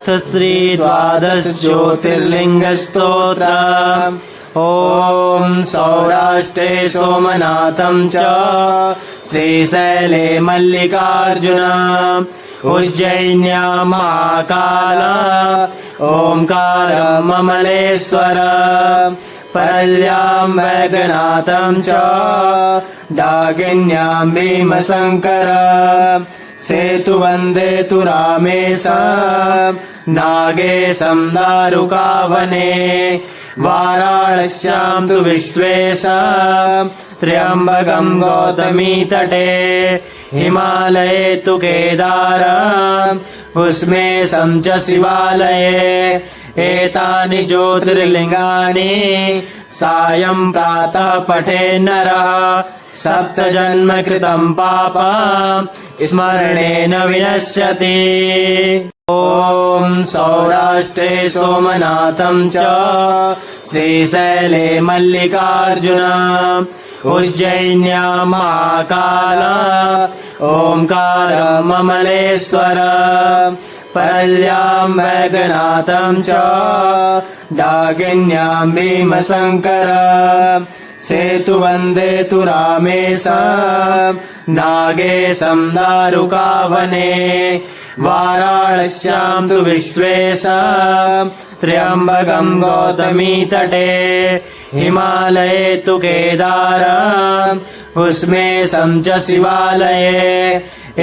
श्री द्वादश ज्योतिर्लिंगस्तोत्र। ॐ सौराष्ट्रे सोमनाथं च श्रीशैले मल्लिकार्जुन उज्जयिन्यां महाकाल ओंकारममलेश्वर परल्यां वैद्यनाथं च डाकिन्यां भीमशंकर सेतुवन्देतु रामेशं नागेशं दारुकावने वाराणस्यां तु विश्वेशं त्र्यम्बकं गौतमीतटे हिमालये तु केदारं कुस्मेशं च शिवालये एतानि ज्योतिर्लिंगानि सायं प्रातः पठे नरः सप्त जन्म कृतं पापं स्मरणेन विनश्यति। ॐ सौराष्ट्रे सोमनाथं च श्रीशैले मल्लिकार्जुन उज्जयिन्यां महाकाल ओंकारममलेश्वर परल्यां वैद्यनाथं च डाकिन्यां भीमशंकर सेतुवन्देतु रामेशं नागेशं दारुकावने वाराणस्यां तु विश्वेशं त्र्यम्बकं गौतमीतटे हिमालये तु केदारं कुस्मेशं च शिवालये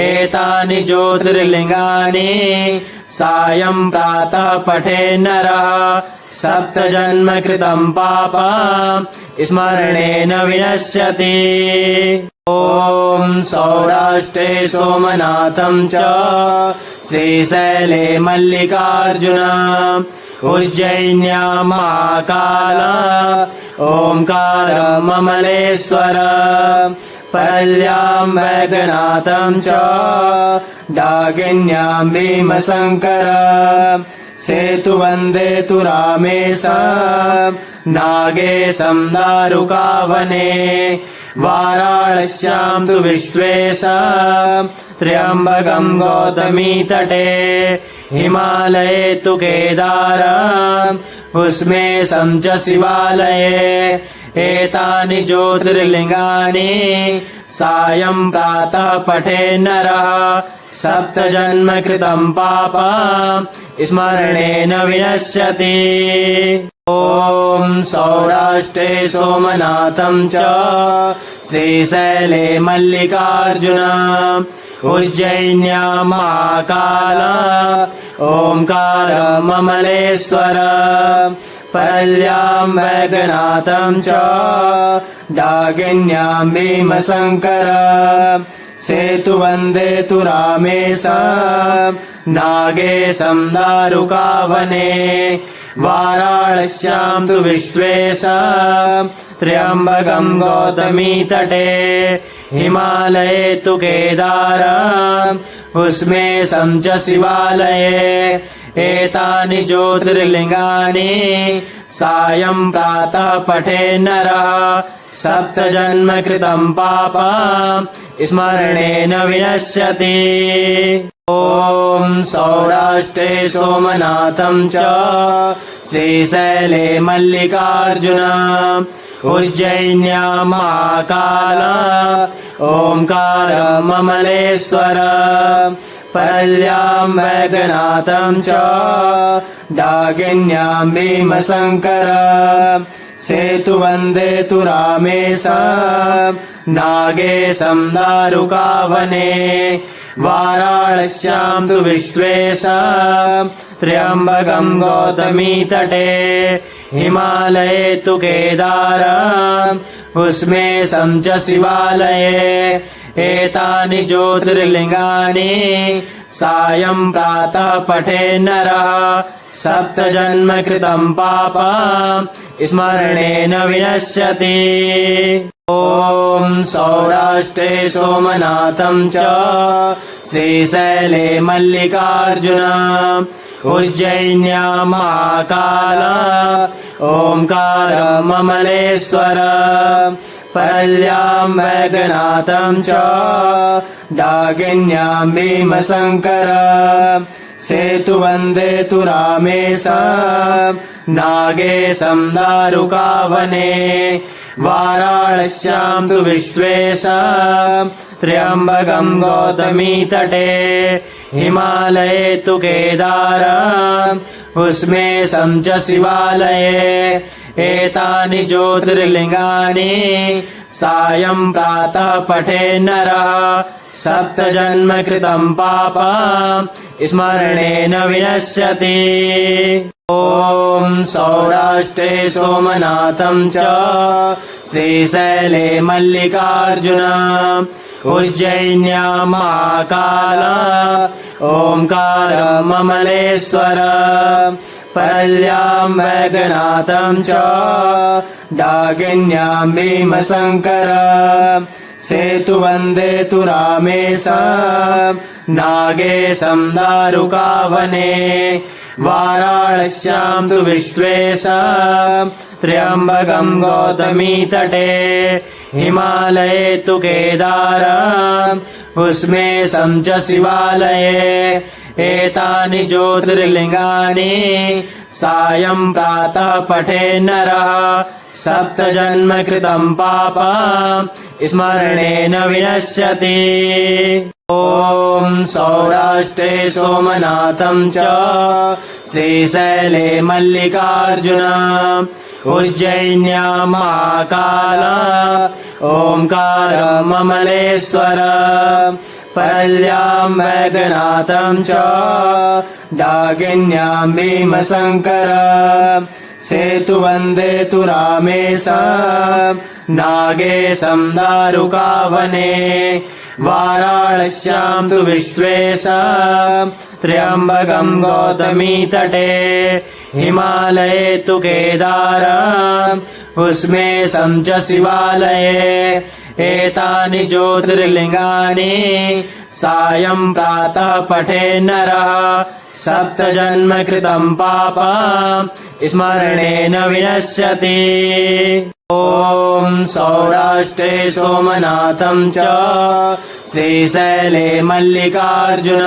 एतानि ज्योतिर्लिंगानि सायं प्रातः पठे नरः सप्त जन्म कृतं पापं स्मरणेन विनश्यति। ॐ सौराष्ट्रे सोमनाथं च श्रीशैले मल्लिकार्जुन उज्जयिन्यां महाकाल ओंकारममलेश्वर परल्यां वैद्यनाथं च डाकिन्यां भीमशंकर सेतुवन्देतु रामेशं नागेशं दारुकावने वाराणस्यां तु विश्वेशं त्र्यम्बकं गौतमीतटे हिमालये तु केदारं कुस्मेशं च शिवालये एतानि ज्योतिर्लिंगानि सायं प्रातः पठे नरः सप्त जन्म कृतं पापं स्मरणेन विनश्यति। ॐ सौराष्ट्रे सोमनाथं च श्रीशैले मल्लिकार्जुन उज्जयिन्यां महाकाल ओंकारममलेश्वर परल्यां वैद्यनाथं च डाकिन्यां भीमशंकर सेतुवन्देतु रामेशं नागेशं दारुकावने वाराणस्यां तु विश्वेशं त्र्यम्बकं गौतमीतटे हिमालये तु केदारं कुस्मेशं च शिवालये एतानि ज्योतिर्लिंगानि सायं प्रातः पठे नरः सप्त जन्म कृतं पापं स्मरणेन विनश्यति। ॐ सौराष्ट्रे सोमनाथं च श्रीशैले मल्लिकार्जुन उज्जयिन्यां महाकाल ओंकारममलेश्वर परल्यां वैद्यनाथं च डाकिन्यां भीमशंकर सेतुवन्देतु रामेशं नागेशं दारुकावने वाराणस्यां तु विश्वेशं त्र्यम्बकं गौतमीतटे हिमालये तु केदारं कुस्मेशं च शिवालये एतानि ज्योतिर्लिंगानि सायं प्रातः पठे नरः सप्त जन्म कृतं पापं स्मरणेन विनश्यति। ॐ सौराष्ट्रे सोमनाथं च श्रीशैले मल्लिकार्जुन उज्जयिन्यां महाकाल ओंकारममलेश्वर परल्यां वैद्यनाथं च डाकिन्यां भीमशंकर सेतु वन्देतु रामेशम् नागेशम् दारुकावने वाराणस्याम् तु विश्वेशम् त्र्यम्बकम् गौतमीतटे हिमालये तु केदारम् उष्मेशम् च शिवालये एतानि ज्योतिर्लिङ्गानि सायम् प्रातः पठे नरः सप्त जन्म कृतम् पापम् स्मरणेन विनश्यति। ॐ सौराष्ट्रे सोमनाथम् च श्रीशैले मल्लिकार्जुन उज्जयिन्यां महाकाल ओंकारम् अमलेश्वर परल्यां वैद्यनाथं च डाकिन्यां भीमशंकर सेतु वन्देतु रामेशम् नागेशम् दारुकावने वाराणस्यां तु विश्वेशम् त्र्यम्बकम् गौतमीतटे हिमालये तु केदारम् उष्मेशम् च शिवालये एतानि ज्योतिर्लिङ्गानि सायम् प्रातः पठे नरः सप्त जन्म कृतम् पापम् स्मरणेन विनश्यति। ॐ सौराष्ट्रे सोमनाथम् च श्रीशैले मल्लिकार्जुन उज्जयिन्यां महाकाल ओंकारम् अमलेश्वर परल्यां वैद्यनाथं च डाकिन्यां भीमशंकर सेतु वन्देतु रामेशम् नागेशम् दारुकावने वाराणस्यां तु विश्वेशम् त्र्यम्बकम् गौतमीतटे हिमालये तु केदारम् उष्मेशम् च शिवालये एतानि ज्योतिर्लिङ्गानि सायम् प्रातः पठे नरः सप्त जन्म कृतम् पापम् स्मरणेन विनश्यति। ॐ सौराष्ट्रे सोमनाथम् च श्रीशैले मल्लिकार्जुन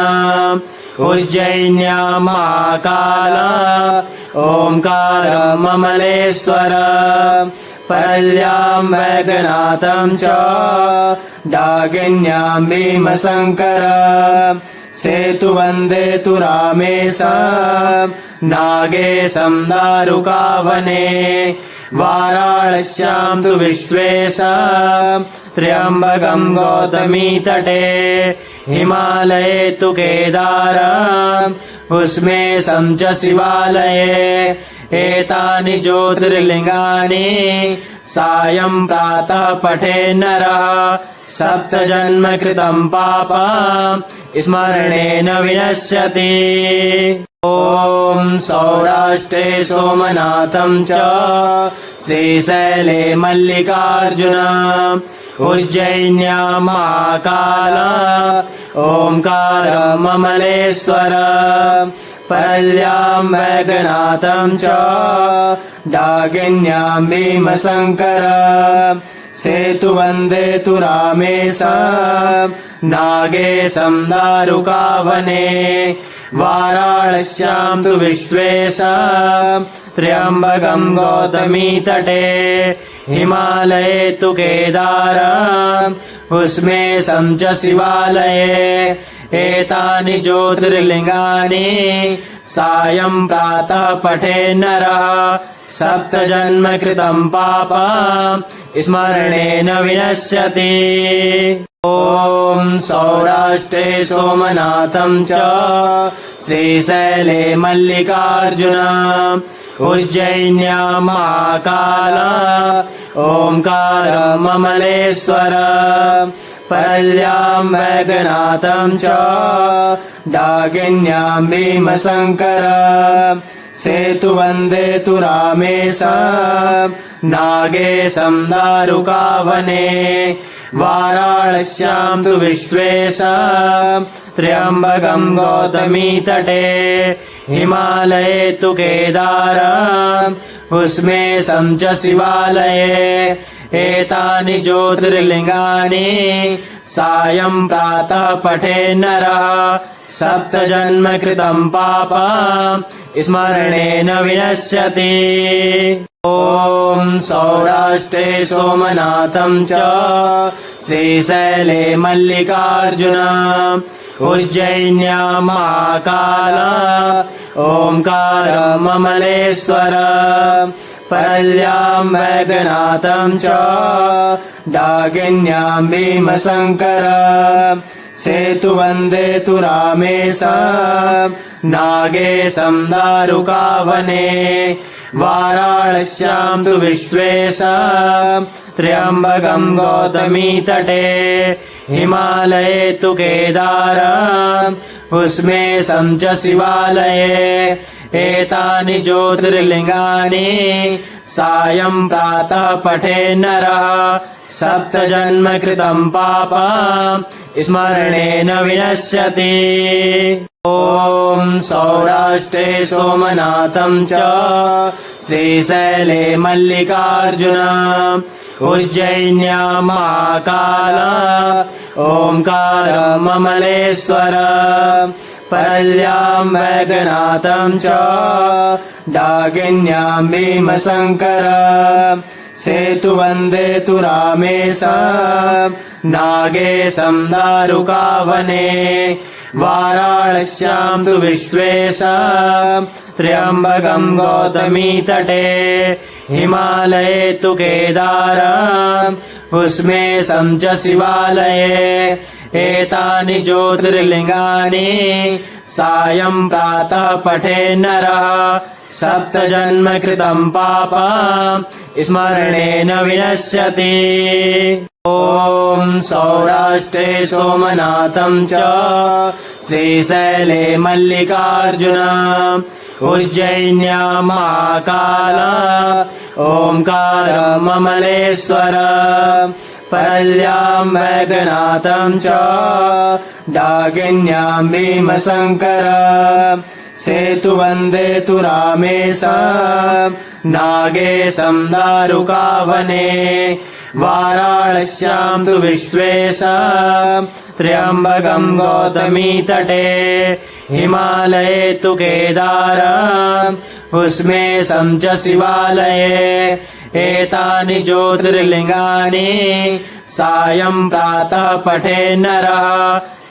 उज्जयिन्यां महाकाल ओंकारम् अमलेश्वर परल्यां वैद्यनाथं च डाकिन्यां भीमशंकर सेतु वन्देतु रामेशम् नागेशम् दारुकावने वाराणस्यां तु विश्वेशम् त्र्यम्बकम् गौतमीतटे हिमालये तु केदारम् उष्मेशम् च शिवालये एतानि ज्योतिर्लिङ्गानि सायम् प्रातः पठे नरः सप्त जन्म कृतम् पापम् स्मरणेन विनश्यति। ॐ सौराष्ट्रे सोमनाथम् च श्रीशैले मल्लिकार्जुन उज्जयिन्यां महाकाल ओंकारम् अमलेश्वर परल्यां वैद्यनाथं च डाकिन्यां भीमशंकर सेतु वन्देतु रामेशम् नागेशम् दारुकावने वाराणस्यां तु विश्वेशम् त्र्यम्बकम् गौतमीतटे हिमालये तु केदारम् उष्मेशम् च शिवालये एतानि ज्योतिर्लिङ्गानि सायम् प्रातः पठे नरः सप्त जन्म कृतम् पापम् स्मरणेन विनश्यति। ॐ सौराष्ट्रे सोमनाथम् च श्रीशैले मल्लिकार्जुन उज्जयिन्यां महाकाल ओंकारम् अमलेश्वर परल्यां वैद्यनाथं च डाकिन्यां भीमशंकर सेतु वन्देतु रामेशम् नागेशम् दारुकावने वाराणस्यां तु विश्वेश त्र्यम्बकम् गौतमीतटे हिमालये तु केदार उष्मेशं च शिवालये एतानि ज्योतिर्लिङ्गानि सायं प्रातः पठे नरः सप्तजन्म कृतं पापं स्मरणेन विनश्यति। ॐ सौराष्ट्रे सोमनाथं च श्रीशैले मल्लिकार्जुन उज्जयिन्यां महाकाल ओंकारममलेश्वर परल्यां वैद्यनाथं च डाकिन्यां भीमशंकर सेतुवन्दे तु रामेश नागेशं दारुकावने वाराणस्यां तु विश्वेश त्र्यम्बकं गौतमीतटे हिमालये तु केदार उष्मेशं च शिवालये एतानि ज्योतिर्लिङ्गानि सायं प्रातः पठे नरः सप्तजन्म कृतं पापं स्मरणेन विनश्यति। ॐ सौराष्ट्रे सोमनाथं च श्रीशैले मल्लिकार्जुन उज्जयिन्यां महाकाल ओंकारममलेश्वर परल्यां वैद्यनाथं च डाकिन्यां भीमशंकर सेतुवन्दे तु रामेश नागेशं दारुकावने वाराणस्यां तु विश्वेश त्र्यम्बकं गौतमीतटे हिमालये तु केदार उष्मेशं च शिवालये एतानि ज्योतिर्लिङ्गानि सायं प्रातः पठे नरः सप्तजन्म कृतं पापं स्मरणेन विनश्यति। ॐ सौराष्ट्रे सोमनाथं च श्रीशैले मल्लिकार्जुन उज्जयिन्यां महाकाल ओंकारममलेश्वर परल्यां वैद्यनाथं च डाकिन्यां भीमशंकर सेतुवन्दे तु रामेश नागेशं दारुकावने वाराणस्यां तु विश्वेश त्र्यम्बकं गौतमीतटे हिमालये तु केदार उष्मेशं च शिवालये एतानि ज्योतिर्लिङ्गानि सायं प्रातः पठे नरः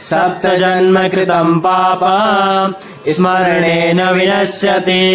सप्तजन्म कृतं पापं स्मरणेन विनश्यति।